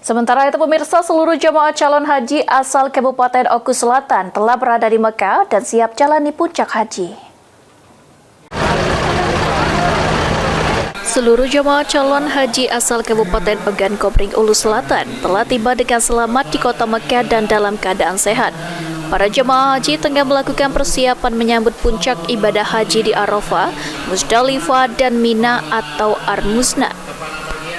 Sementara itu pemirsa, seluruh jemaah calon haji asal Kabupaten Oku Selatan telah berada di Mekah dan siap jalani puncak haji. Seluruh jemaah calon haji asal Kabupaten Pegan Kopring Ulu Selatan telah tiba dengan selamat di kota Mekah dan dalam keadaan sehat. Para jemaah haji tengah melakukan persiapan menyambut puncak ibadah haji di Arafah, Musdalifah, dan Mina atau Ar-Musna.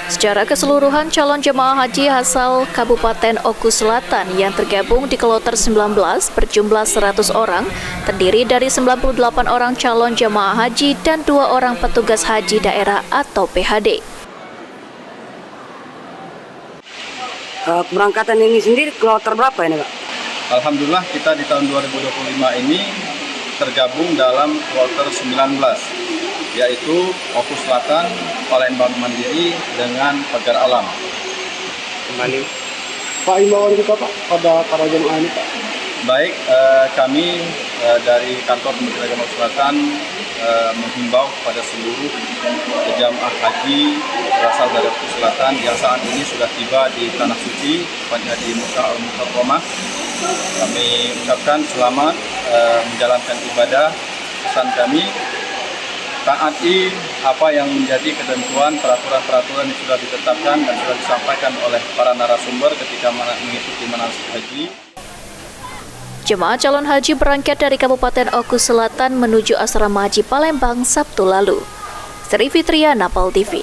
Secara keseluruhan, calon jemaah haji asal Kabupaten Oku Selatan yang tergabung di Kloter 19 berjumlah 100 orang, terdiri dari 98 orang calon jemaah haji dan 2 orang petugas haji daerah atau PHD. Keberangkatan ini sendiri kloter berapa ini, Pak? Alhamdulillah kita di tahun 2025 ini tergabung dalam kloter 19, yaitu Oku Selatan, Palembang Mandiri, dengan Pagar Alam. Kembali. Pak, imbauan kita Pak pada para jemaah ini Pak. Baik, kami dari kantor Kementerian Agama Selatan menghimbau kepada seluruh jemaah haji berasal dari Oku Selatan yang saat ini sudah tiba di Tanah Suci, tepatnya di Mekah Al-Mukarramah. Kami ucapkan selamat menjalankan ibadah. Pesan kami, taati apa yang menjadi ketentuan peraturan-peraturan yang sudah ditetapkan dan sudah disampaikan oleh para narasumber ketika mengikuti manasik haji. Jemaah calon haji berangkat dari Kabupaten Oku Selatan menuju Asrama Haji Palembang Sabtu lalu. Sri Fitriana, Napal TV.